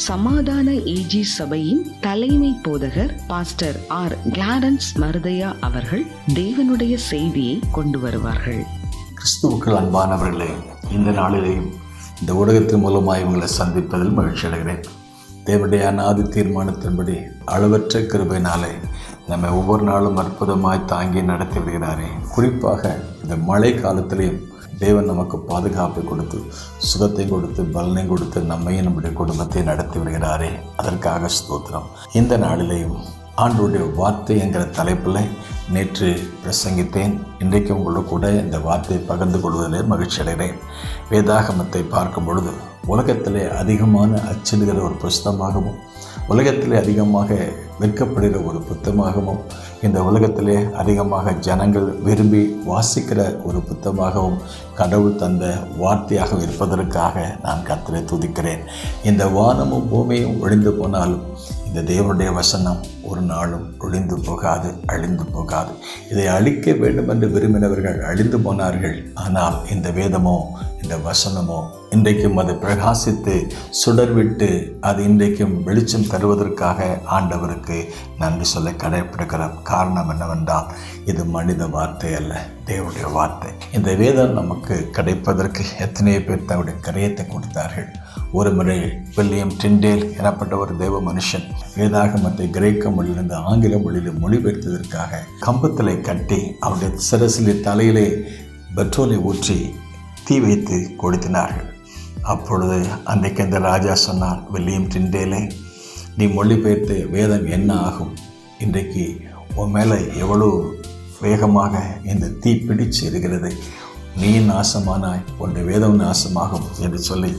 சமாதான ஏஜி சபையின் தலைமை போதகர் பாஸ்டர் ஆர் கிளாரன்ஸ் மருதையா அவர்கள் தேவனுடைய செய்தியை கொண்டு வருவார்கள். கிறிஸ்துவுக்குள் அன்பானவர்களே, இந்த நாளிலேயும் இந்த ஊடகத்தின் மூலமாக இவங்களை சந்திப்பதில் மகிழ்ச்சி அடைகிறேன். தேவனுடைய அநாதி தீர்மானத்தின்படி அளவற்ற கிருபையினாலே நம்ம ஒவ்வொரு நாளும் அற்புதமாய் தாங்கி நடத்தி விடுகிறாரே. குறிப்பாக இந்த மழை காலத்திலேயும் தேவன் நமக்கு பாதுகாப்பை கொடுத்து, சுகத்தை கொடுத்து, பலனை கொடுத்து, நம்மையும் நம்முடைய குடும்பத்தை நடத்தி விடுகிறாரே. அதற்காக ஸ்தோத்திரம். இந்த நாளிலேயும் ஆண்டவருடைய வார்த்தை என்கிற தலைப்பில் நேற்று பிரசங்கித்தேன். இன்றைக்கு உங்களோட கூட இந்த வார்த்தையை பகிர்ந்து கொள்வதிலே மகிழ்ச்சி அடைகிறேன். வேதாகமத்தை பார்க்கும் பொழுது உலகத்திலே அதிகமான அச்சிடுகிற ஒரு புஸ்தகமாகவும், உலகத்திலே அதிகமாக விற்கப்படுகிற ஒரு புத்தகமாகவும், இந்த உலகத்திலே அதிகமாக ஜனங்கள் விரும்பி வாசிக்கிற ஒரு புத்தகமாகவும் கடவுள் தந்த வார்த்தையாக இருப்பதற்காக நான் கர்த்தரை துதிக்கிறேன். இந்த வானமும் பூமியும் ஒழிந்து போனாலும் இந்த தேவனுடைய வசனம் ஒரு நாளும் ஒழிந்து போகாது, அழிந்து போகாது. இதை அழிக்க வேண்டும் என்று விரும்பினவர்கள் அழிந்து போனார்கள். ஆனால் இந்த வேதமோ, இந்த வசனமோ இன்றைக்கும் அது பிரகாசித்து சுடர்விட்டு அது இன்றைக்கும் வெளிச்சம் தருவதற்காக ஆண்டவருக்கு நன்றி சொல்ல கடைப்பிடிக்கிற காரணம் என்னவென்றால், இது மனித வார்த்தை அல்ல, தேவனுடைய வார்த்தை. இந்த வேதம் நமக்கு கிடைப்பதற்கு எத்தனையோ பேர் தன்னுடைய கரையத்தை கொடுத்தார்கள். ஒரு முறை வில்லியம் டிண்டேல் எனப்பட்ட ஒரு தேவ மனுஷன் வேதாகமத்தை கிரேக்க மொழியிலிருந்து ஆங்கில மொழியில் மொழிபெயர்த்ததற்காக கம்பத்திலே கட்டி அவருடைய சிரசிலே தலையிலே பெட்ரோலை ஊற்றி தீ வைத்து கொளுத்தினார்கள். அப்பொழுது அன்றைக்கு அந்த ராஜா சொன்னார், வில்லியம் டிண்டேலே, நீ மொழிபெயர்த்த வேதம் என்ன ஆகும்? இன்றைக்கு உன் மேலே எவ்வளோ வேகமாக இந்த தீ பிடிச்சு இருக்கிறது, நீ நாசமானாய், உன்னுடைய வேதம் நாசமாகும் என்று சொல்லி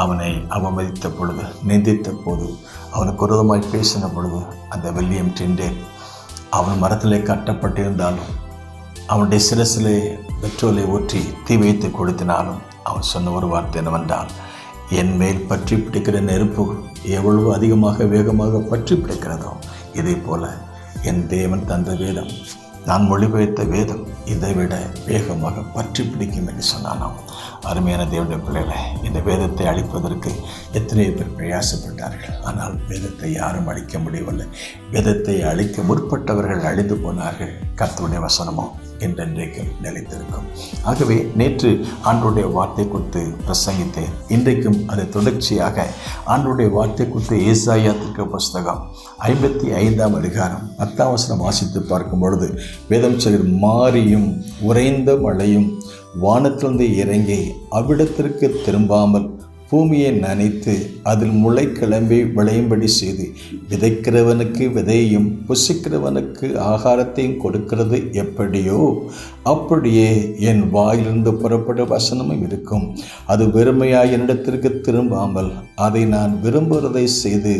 அவனை அவமதித்த பொழுது, நிந்தித்த போது, அவனுக்கு விரோதமாய் பேசின பொழுது அந்த வில்லியம் டிண்டேல் அவன் மரத்திலே கட்டப்பட்டிருந்தாலும், அவனுடைய சிரசிலே பெட்ரோலை ஊற்றி தீ வைத்து கொளுத்தினாலும் அவன் சொன்ன ஒரு வார்த்தை என்னவென்றால், என் மேல் பற்றி பிடிக்கிற நெருப்பு எவ்வளவு அதிகமாக வேகமாக பற்றி பிடிக்கிறதோ, இதே போல என் தேவன் தந்த வேதம், நான் மொழிபெயர்த்த வேதம் இதை விட வேகமாக பற்றி பிடிக்கும் என்று சொன்னானாம். அருமையான தேவனுடைய பிள்ளைகளை, இந்த வேதத்தை அழிப்பதற்கு எத்தனையோ பேர் பிரயாசப்பட்டார்கள். ஆனால் வேதத்தை யாரும் அழிக்க முடியவில்லை. வேதத்தை அழிக்க முற்பட்டவர்கள் அழிந்து போனார்கள். கர்த்தருடைய வசனமோ என்றென்றைக்கும் நிலைத்திருக்கும். ஆகவே நேற்று ஆண்டவருடைய வார்த்தை குறித்து பிரசங்கித்தேன். இன்றைக்கும் அது தொடர்ச்சியாக ஆண்டவருடைய வார்த்தை குறித்து ஏசாயா தீர்க்க புஸ்தகம் 55ஆம் அதிகாரம் 10ஆம் வசனம் வாசித்து பார்க்கும் பொழுது வேதம் சொல்கிற, மாரியும் உறைந்த மழையும் வானத்திலிருந்து இறங்கி அவ்விடத்திற்கு திரும்பாமல் பூமியை நனைத்து அதில் முளை கிளம்பி விளையும்படி செய்து விதைக்கிறவனுக்கு விதையும் புசிக்கிறவனுக்கு ஆகாரத்தையும் கொடுக்கிறது எப்படியோ அப்படியே என் வாயிலிருந்து புறப்பட வசனமும் இருக்கும். அது வெறுமையாய் என்னிடத்திற்கு திரும்பாமல் அதை நான் விரும்புகிறதை செய்து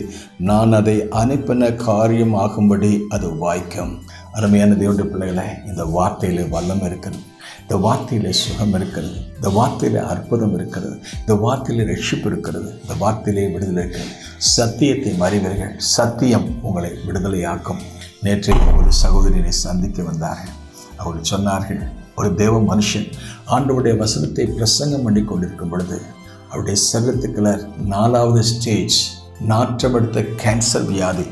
நான் அதை அனுப்பின காரியம் ஆகும்படி அது வாய்க்கும். அருமையான தேவனுடைய பிள்ளைகளை, இந்த வார்த்தையிலே வல்லம் இருக்கிறது, இந்த வார்த்தையிலே சுகம் இருக்கிறது, இந்த வார்த்தையிலே அற்புதம் இருக்கிறது, இந்த வார்த்தையிலே ரட்சிப்பு இருக்கிறது, இந்த வார்த்தையிலே விடுதலை இருக்கிறது. சத்தியத்தை மறிவீர்கள், சத்தியம் உங்களை விடுதலையாக்கும். நேற்று ஒரு சகோதரியை சந்திக்க வந்தார்கள். அவர் சொன்னார்கள், ஒரு தேவ மனுஷன் ஆண்டவருடைய வசனத்தை பிரசங்கம் பண்ணி கொண்டிருக்கும் பொழுது அவருடைய சரீரத்துக்குள்ள 4வது ஸ்டேஜ் நாற்றமெடுத்த கேன்சர் வியாதி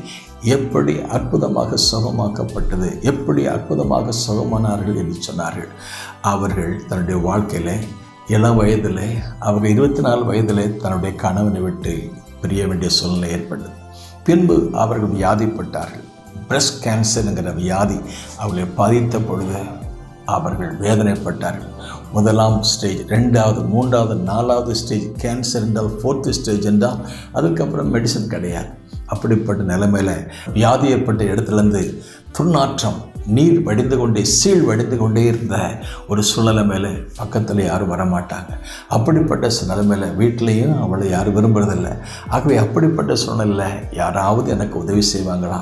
எப்படி அற்புதமாக சுகமாக்கப்பட்டது, எப்படி அற்புதமாக சுகமானார்கள் என்று சொன்னார்கள். அவர்கள் தன்னுடைய வாழ்க்கையில் இளம் வயதில், அவர்கள் 24 வயதில் தன்னுடைய கணவனை விட்டு பிரிய வேண்டிய சூழ்நிலை ஏற்பட்டது. பின்பு அவர்கள் வியாதிப்பட்டார்கள். பிரஸ்ட் கேன்சருங்கிற வியாதி அவர்களை பாதித்த பொழுது அவர்கள் வேதனைப்பட்டார்கள். 1ஆம் ஸ்டேஜ், 2வது, 3வது, 4வது ஸ்டேஜ் கேன்சர் என்றால் 4th ஸ்டேஜ் என்றால் அதுக்கப்புறம் மெடிசன் கிடையாது. அப்படிப்பட்ட நிலைமையில் வியாதி ஏற்பட்ட இடத்துலேருந்து துர்நாற்றம், நீர் வடிந்து கொண்டே, சீழ் வடிந்து கொண்டே இருந்த ஒரு சூழ்நிலை மேலே பக்கத்தில் யாரும் வரமாட்டாங்க. அப்படிப்பட்ட நிலைமையில் வீட்டிலையும் அவளை யாரும் விரும்புறதில்லை. ஆகவே அப்படிப்பட்ட சூழ்நிலையில் யாராவது எனக்கு உதவி செய்வாங்களா?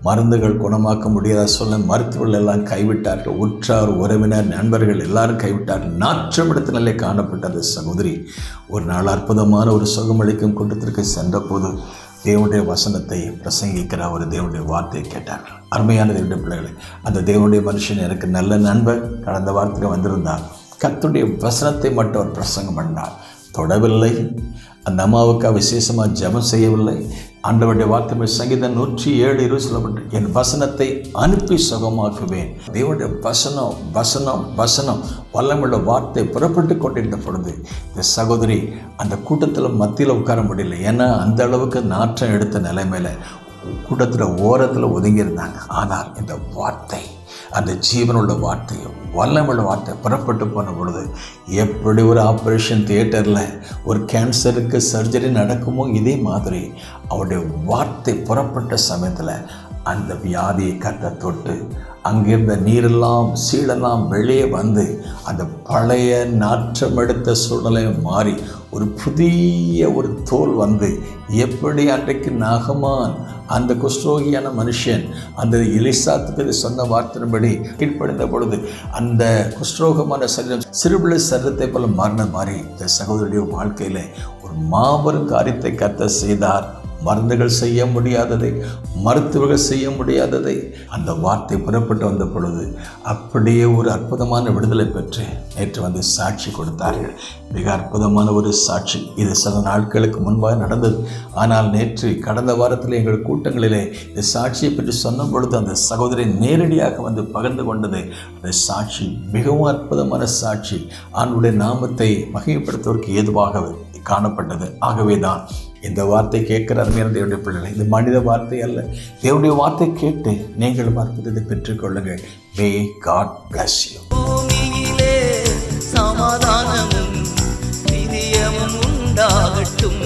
மருந்துகள் குணமாக்க முடியாத சூழ்நிலை, மருத்துவர்கள் எல்லாம் கைவிட்டார்கள். உற்றார், உறவினர், நண்பர்கள் எல்லாரும் கைவிட்டார்கள். நாற்றமெடுத்த நிலை காணப்பட்டது சகோதரி ஒரு நாள் அற்புதமான ஒரு சுகமளிக்கும் கூட்டத்திற்கு சென்ற போது தேவனுடைய வசனத்தை பிரசங்கிக்கிற ஒரு தேவனுடைய வார்த்தையை கேட்டார்கள். அருமையான தேவனுடைய பிள்ளைகளை, அந்த தேவனுடைய மனுஷன் எனக்கு நல்ல நண்பர் கடந்த வாரத்தில் வந்திருந்தார். கர்த்தருடைய வசனத்தை மட்டும் அவர் பிரசங்கம் பண்ணார். தொடவில்லை. அந்த அம்மாவுக்கு விசேஷமாக ஜெபம் செய்யவில்லை. ஆண்டவருடைய வார்த்தை சங்கீதம் 107:20 சொல்லப்பட்டு, என் வசனத்தை அனுப்பி சுகமாக்குவேன். தேவனுடைய வசனம் வசனம் வசனம் வல்லமுள்ள வார்த்தை புறப்பட்டு கொண்டிருந்த பொழுது இந்த சகோதரி அந்த கூட்டத்தில் மத்தியில் உட்கார முடியல. ஏன்னா அந்த அளவுக்கு நாற்றம் எடுத்த நிலைமையில கூட்டத்தில் ஓரத்தில் ஒதுங்கியிருந்தாங்க. ஆனால் இந்த வார்த்தை, அந்த ஜீவனுள்ள வார்த்தையை, வல்லமுள்ள வார்த்தை புறப்பட்டு போன பொழுது எப்படி ஒரு ஆப்ரேஷன் தியேட்டரில் ஒரு கேன்சருக்கு சர்ஜரி நடக்குமோ இதே மாதிரி அவருடைய வார்த்தை புறப்பட்ட சமயத்தில் அந்த வியாதியை கத்த தொட்டு அங்கிருந்த நீரெல்லாம் சீடெல்லாம் வெளியே வந்து அந்த பழைய நாற்றம் எடுத்த சூழ்நிலை மாறி ஒரு புதிய ஒரு தோல் வந்து, எப்படி அன்றைக்கு நாகமான் அந்த குஷ்ரோகியான மனுஷன் அந்த எலிசாத்துக்கு சொன்ன வார்த்தையின்படி கீழ்ப்படிந்த பொழுது அந்த குஷ்ரோகமான சரீரம் சிறுபிள்ளை சரீரத்தை போல மாறின மாதிரி இந்த சகோதரியுடைய வாழ்க்கையில் ஒரு மாபெரும் காரியத்தை கத்த செய்தார். மருந்துகள் செய்ய முடியாததை, மருத்துவர்கள் செய்ய முடியாததை அந்த வார்த்தை புறப்பட்டு வந்த பொழுது அப்படியே ஒரு அற்புதமான விடுதலை பெற்று நேற்று வந்து சாட்சி கொடுத்தார்கள். மிக அற்புதமான ஒரு சாட்சி. இது சில நாட்களுக்கு முன்பாக நடந்தது. ஆனால் நேற்று கடந்த வாரத்தில் எங்கள் கூட்டங்களிலே இந்த சாட்சியை பற்றி சொன்ன பொழுது அந்த சகோதரி நேரடியாக வந்து பகிர்ந்து கொண்டது. அந்த சாட்சி மிகவும் அற்புதமான சாட்சி. ஆண்டவருடைய நாமத்தை மகிமைப்படுத்துவதற்கு ஏதுவாக காணப்பட்டது. ஆகவே தான் இந்த வார்த்தை கேட்கிற அருமையான தேவனுடைய பிள்ளைகளை, இது மனித வார்த்தை அல்ல, தேவனுடைய வார்த்தை கேட்டு நீங்களும் அற்புதத்தை பெற்றுக்கொள்ளுங்கள். May God bless you. பூமியிலே சமாதானமும் நிதியமும் உண்டாகட்டும்.